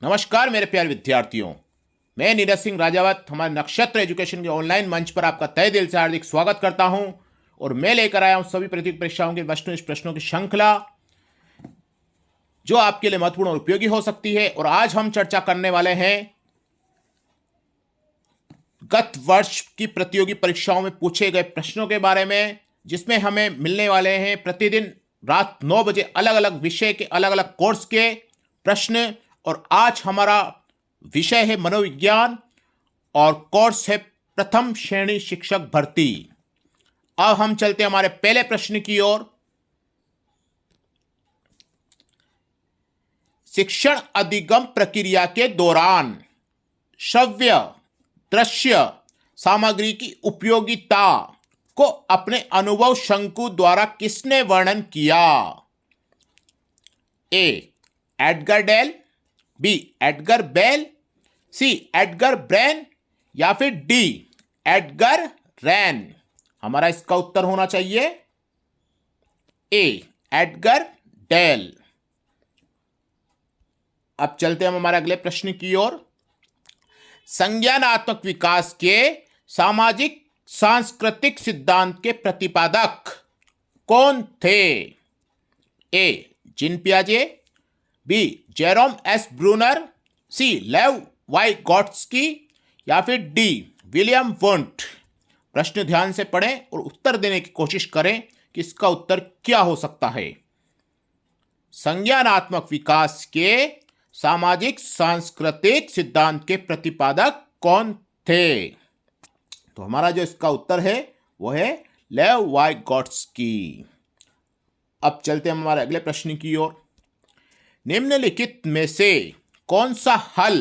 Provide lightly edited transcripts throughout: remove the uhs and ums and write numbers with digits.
नमस्कार मेरे प्यारे विद्यार्थियों, मैं नीरज सिंह राजावत हमारे नक्षत्र एजुकेशन के ऑनलाइन मंच पर आपका तहे दिल से हार्दिक स्वागत करता हूं। और मैं लेकर आया हूं सभी प्रतियोगी परीक्षाओं के वस्तुनिष्ठ प्रश्नों की श्रृंखला जो आपके लिए महत्वपूर्ण और उपयोगी हो सकती है। और आज हम चर्चा करने वाले हैं गत वर्ष की प्रतियोगी परीक्षाओं में पूछे गए प्रश्नों के बारे में, जिसमें हमें मिलने वाले हैं प्रतिदिन रात 9 बजे अलग अलग विषय के अलग अलग कोर्स के प्रश्न। और आज हमारा विषय है मनोविज्ञान और कोर्स है प्रथम श्रेणी शिक्षक भर्ती। अब हम चलते हैं हमारे पहले प्रश्न की ओर। शिक्षण अधिगम प्रक्रिया के दौरान श्रव्य दृश्य सामग्री की उपयोगिता को अपने अनुभव शंकु द्वारा किसने वर्णन किया? A Edgar Dale, B Edgar Bell, C Edgar Brain या फिर डी एडगर रैन। हमारा इसका उत्तर होना चाहिए ए एडगर डेल। अब चलते हैं हम हमारे अगले प्रश्न की ओर। संज्ञानात्मक विकास के सामाजिक सांस्कृतिक सिद्धांत के प्रतिपादक कौन थे? ए जीन पियाजे, B Jerome S Bruner, C Lev Vygotsky या फिर डी विलियम वुंट। प्रश्न ध्यान से पढ़ें और उत्तर देने की कोशिश करें कि इसका उत्तर क्या हो सकता है। संज्ञानात्मक विकास के सामाजिक सांस्कृतिक सिद्धांत के प्रतिपादक कौन थे? तो हमारा जो इसका उत्तर है वो है लेव वाइगॉट्स्की। अब चलते हैं हमारे अगले प्रश्न की ओर। निम्नलिखित में से कौन सा हल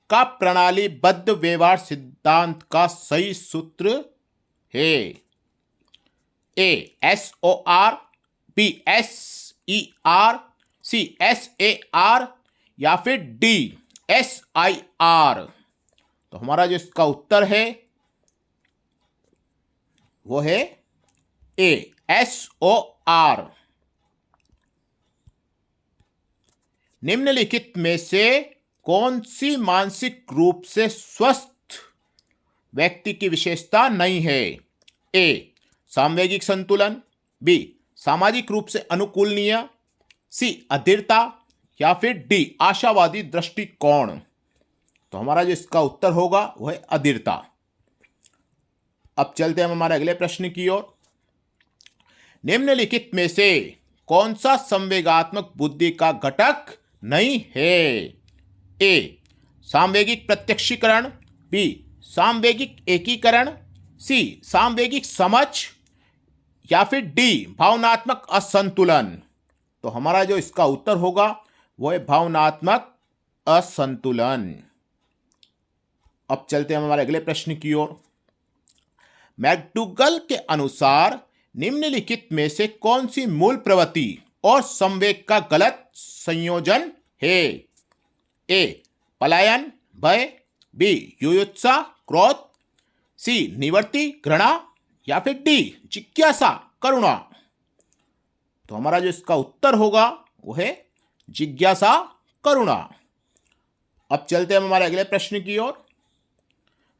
का प्रणालीबद्ध व्यवहार सिद्धांत का सही सूत्र है? A S O R, B S E R, C S A R या फिर डी एस आई आर। तो हमारा जो इसका उत्तर है वो है ए एस ओ आर। निम्नलिखित में से कौन सी मानसिक रूप से स्वस्थ व्यक्ति की विशेषता नहीं है? ए सामवेगिक संतुलन, बी सामाजिक रूप से अनुकूलनीय, सी अधीरता या फिर डी आशावादी दृष्टिकोण। तो हमारा जो इसका उत्तर होगा वह है अधीरता। अब चलते हैं हमारे अगले प्रश्न की ओर। निम्नलिखित में से कौन सा संवेगात्मक बुद्धि का घटक नहीं है? ए सामवेगिक प्रत्यक्षीकरण, बी सामवेगिक एकीकरण, सी सामवेगिक समझ या फिर डी भावनात्मक असंतुलन। तो हमारा जो इसका उत्तर होगा वह है भावनात्मक असंतुलन। अब चलते हैं हमारे अगले प्रश्न की ओर। मैकडूगल के अनुसार निम्नलिखित में से कौन सी मूल प्रवृत्ति और संवेग का गलत संयोजन है? ए पलायन भय, बी युयुत्सा क्रोध, सी निवृत्ति घृणा या फिर डी जिज्ञासा करुणा। तो हमारा जो इसका उत्तर होगा वो है जिज्ञासा करुणा। अब चलते हैं हमारे अगले प्रश्न की ओर।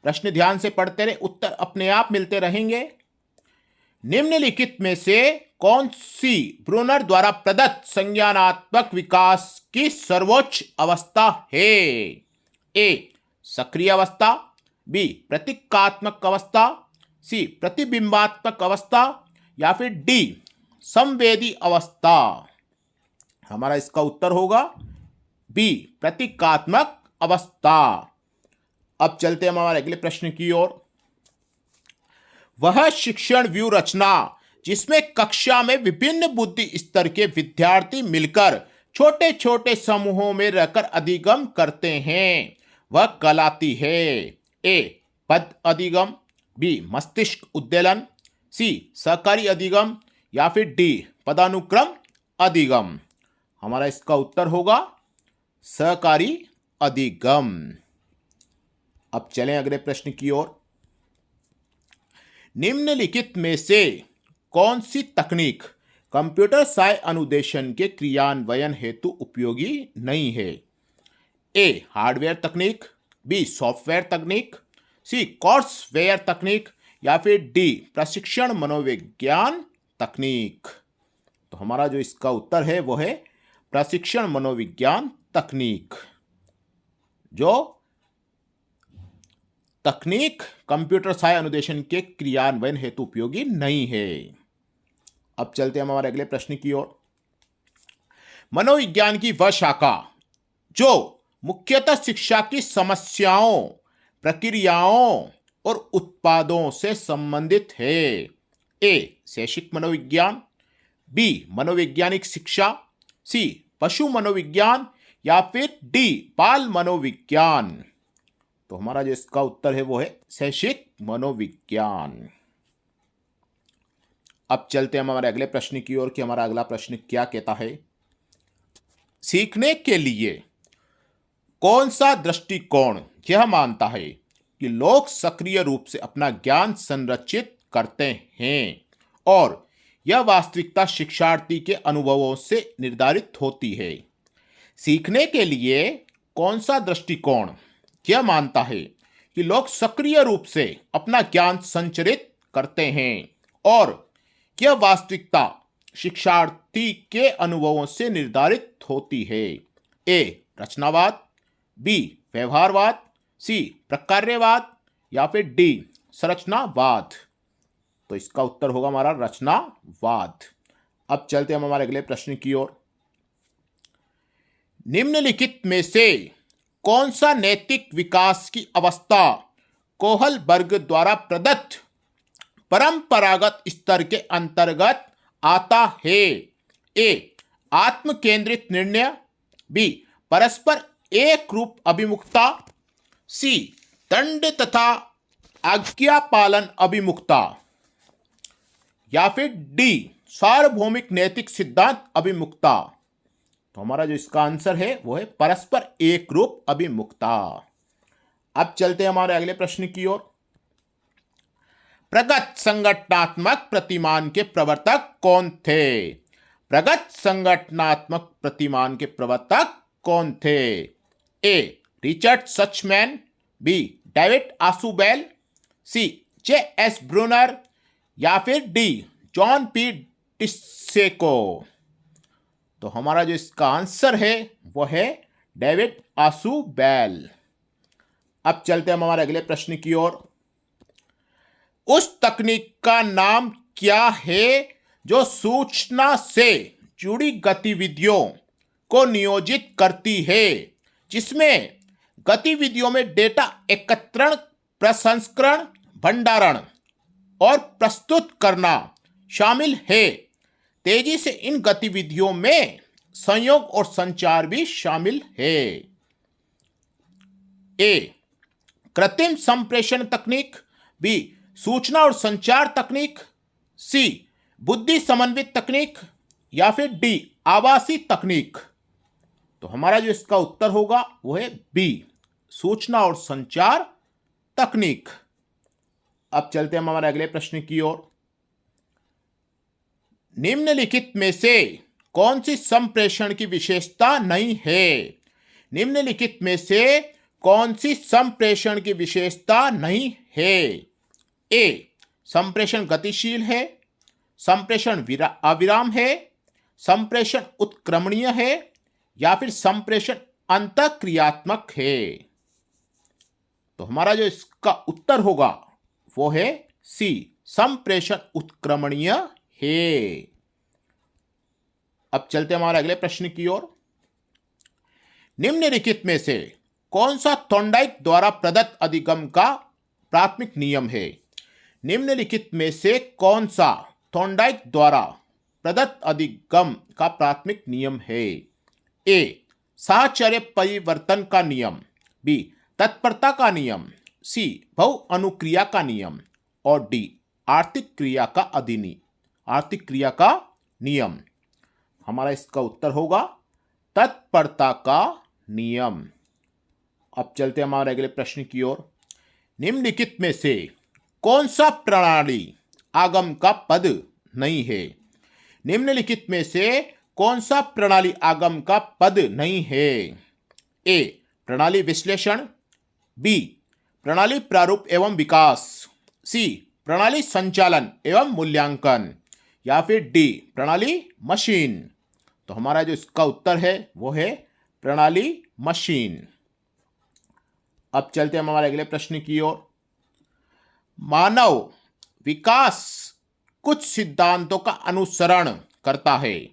प्रश्न ध्यान से पढ़ते रहे, उत्तर अपने आप मिलते रहेंगे। निम्नलिखित में से कौन सी ब्रूनर द्वारा प्रदत्त संज्ञानात्मक विकास की सर्वोच्च अवस्था है? ए सक्रिय अवस्था, बी प्रतीकात्मक अवस्था, सी प्रतिबिंबात्मक अवस्था या फिर डी संवेदी अवस्था। हमारा इसका उत्तर होगा बी प्रतीकात्मक अवस्था। अब चलते हैं हमारे अगले प्रश्न की ओर। वह शिक्षण व्यू रचना जिसमें कक्षा में विभिन्न बुद्धि स्तर के विद्यार्थी मिलकर छोटे छोटे समूहों में रहकर अधिगम करते हैं वह कहलाती है? ए पद अधिगम, बी मस्तिष्क उद्वेलन, सी सहकारी अधिगम या फिर डी पदानुक्रम अधिगम। हमारा इसका उत्तर होगा सहकारी अधिगम। अब चलें अगले प्रश्न की ओर। निम्नलिखित में से कौन सी तकनीक कंप्यूटर सहायक अनुदेशन के क्रियान्वयन हेतु उपयोगी नहीं है? ए हार्डवेयर तकनीक, बी सॉफ्टवेयर तकनीक, सी कोर्सवेयर तकनीक, या फिर डी प्रशिक्षण मनोविज्ञान तकनीक। तो हमारा जो इसका उत्तर है वो है प्रशिक्षण मनोविज्ञान तकनीक। जो तकनीक कंप्यूटर सहाय अनुदेशन के क्रियान्वयन हेतु उपयोगी नहीं है। अब चलते हैं हमारे अगले प्रश्न की ओर। मनोविज्ञान की वह शाखा जो मुख्यतः शिक्षा की समस्याओं, प्रक्रियाओं और उत्पादों से संबंधित है। ए शैक्षिक मनोविज्ञान, बी मनोवैज्ञानिक शिक्षा, सी पशु मनोविज्ञान, या फिर डी बाल मनोविज्ञान। तो हमारा जो इसका उत्तर है वो है शैक्षिक मनोविज्ञान। अब चलते हैं हमारे अगले प्रश्न की ओर कि हमारा अगला प्रश्न क्या कहता है। सीखने के लिए कौन सा दृष्टिकोण यह मानता है कि लोग सक्रिय रूप से अपना ज्ञान संरक्षित करते हैं और यह वास्तविकता शिक्षार्थी के अनुभवों से निर्धारित होती है। सीखने के लिए कौन सा दृष्टिकोण यह मानता है कि लोग सक्रिय रूप से अपना ज्ञान संचरित करते हैं और यह वास्तविकता शिक्षार्थी के अनुभवों से निर्धारित होती है। ए रचनावाद, बी व्यवहारवाद, सी प्रकार्यवाद, या फिर डी संरचनावाद। तो इसका उत्तर होगा हमारा रचनावाद। अब चलते हम हमारे अगले प्रश्न की ओर। निम्नलिखित में से कौन सा नैतिक विकास की अवस्था कोहलबर्ग द्वारा प्रदत्त परंपरागत स्तर के अंतर्गत आता है। ए आत्म केंद्रित निर्णय, बी परस्पर एक रूप अभिमुखता, सी दंड तथा आज्ञा पालन अभिमुखता, या फिर डी सार्वभौमिक नैतिक सिद्धांत अभिमुखता। तो हमारा जो इसका आंसर है वो है परस्पर एक रूप अभिमुखता। अब चलते हैं हमारे अगले प्रश्न की ओर। प्रगत संगठनात्मक प्रतिमान के प्रवर्तक कौन थे? प्रगत संगठनात्मक प्रतिमान के प्रवर्तक कौन थे? ए रिचर्ड सचमैन, बी डेविड आशुबेल, सी जे.एस. ब्रूनर, या फिर डी जॉन पी टिसेको। तो हमारा जो इसका आंसर है वो है डेविड आशुबेल। अब चलते हैं हम हमारे अगले प्रश्न की ओर। उस तकनीक का नाम क्या है जो सूचना से जुड़ी गतिविधियों को नियोजित करती है, जिसमें गतिविधियों में डेटा एकत्रण, प्रसंस्करण, भंडारण और प्रस्तुत करना शामिल है। तेजी से इन गतिविधियों में संयोग और संचार भी शामिल है। ए कृत्रिम संप्रेषण तकनीक, बी सूचना और संचार तकनीक, सी बुद्धि समन्वित तकनीक, या फिर डी आभासी तकनीक। तो हमारा जो इसका उत्तर होगा वो है बी सूचना और संचार तकनीक। अब चलते हैं हम हमारे अगले प्रश्न की ओर। निम्नलिखित में से कौन सी संप्रेषण की विशेषता नहीं है? निम्नलिखित में से कौन सी संप्रेषण की विशेषता नहीं है? ए संप्रेषण गतिशील है, संप्रेषण अविराम है, संप्रेषण उत्क्रमणीय है, या फिर संप्रेषण अंतःक्रियात्मक है। तो हमारा जो इसका उत्तर होगा वो है सी संप्रेषण उत्क्रमणीय है। अब चलते हमारे अगले प्रश्न की ओर। निम्नलिखित में से कौन सा थॉर्नडाइक द्वारा प्रदत्त अधिगम का प्राथमिक नियम है? निम्नलिखित में से कौन सा थॉर्नडाइक द्वारा प्रदत्त अधिगम का प्राथमिक नियम है? ए साहचर्य परिवर्तन का नियम, बी तत्परता का नियम, सी बहु अनुक्रिया का नियम, और डी आर्थिक क्रिया का नियम। हमारा इसका उत्तर होगा तत्परता का नियम। अब चलते हमारे अगले प्रश्न की ओर। निम्नलिखित में से कौन सा प्रणाली आगम का पद नहीं है? निम्नलिखित में से कौन सा प्रणाली आगम का पद नहीं है? ए प्रणाली विश्लेषण, बी प्रणाली प्रारूप एवं विकास, सी प्रणाली संचालन एवं मूल्यांकन, या फिर डी प्रणाली मशीन। तो हमारा जो इसका उत्तर है वो है प्रणाली मशीन। अब चलते हम हमारे अगले प्रश्न की ओर। मानव विकास कुछ सिद्धांतों का अनुसरण करता है,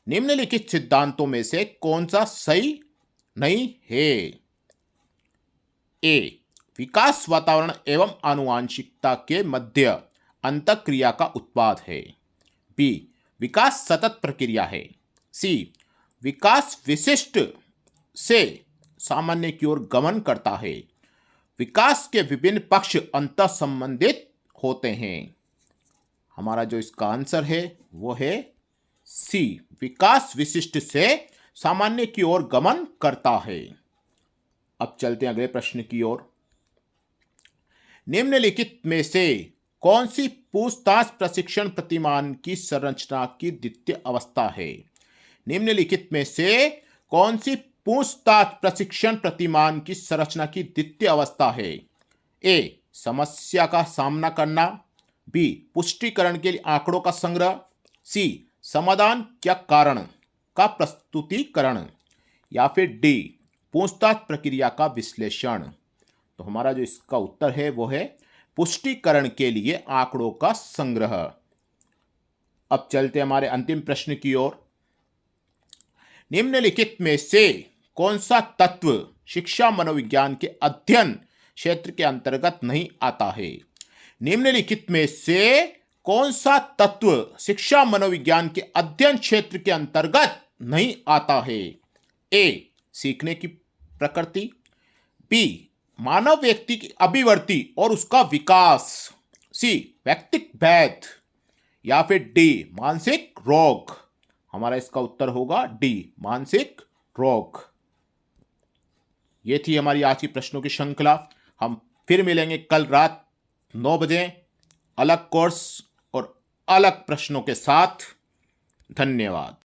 निम्नलिखित सिद्धांतों में से कौन सा सही नहीं है? ए विकास वातावरण एवं आनुवांशिकता के मध्य अंतःक्रिया का उत्पाद है, बी विकास सतत प्रक्रिया है, सी विकास विशिष्ट से सामान्य की ओर गमन करता है, विकास के विभिन्न पक्ष अंतः संबंधित होते हैं। हमारा जो इसका आंसर है वो है सी विकास विशिष्ट से सामान्य की ओर गमन करता है। अब चलते हैं अगले प्रश्न की ओर। निम्नलिखित में से कौन सी पूछताछ प्रशिक्षण प्रतिमान की संरचना की द्वितीय अवस्था है? निम्नलिखित में से कौन सी पूछताछ प्रशिक्षण प्रतिमान की संरचना की द्वितीय अवस्था है? ए समस्या का सामना करना, बी पुष्टिकरण के लिए आंकड़ों का संग्रह, सी समाधान या कारण का प्रस्तुतिकरण, या फिर डी पूछताछ प्रक्रिया का विश्लेषण। तो हमारा जो इसका उत्तर है वो है पुष्टिकरण के लिए आंकड़ों का संग्रह। अब चलते हमारे अंतिम प्रश्न की ओर। निम्नलिखित में से कौन सा तत्व शिक्षा मनोविज्ञान के अध्ययन क्षेत्र के अंतर्गत नहीं आता है? निम्नलिखित में से कौन सा तत्व शिक्षा मनोविज्ञान के अध्ययन क्षेत्र के अंतर्गत नहीं आता है? ए सीखने की प्रकृति, बी मानव व्यक्ति की अभिवृत्ति और उसका विकास, सी व्यक्तिक भेद, या फिर डी मानसिक रोग। हमारा इसका उत्तर होगा डी मानसिक रोग। ये थी हमारी आज की प्रश्नों की श्रृंखला। हम फिर मिलेंगे कल रात 9 बजे अलग कोर्स और अलग प्रश्नों के साथ। धन्यवाद।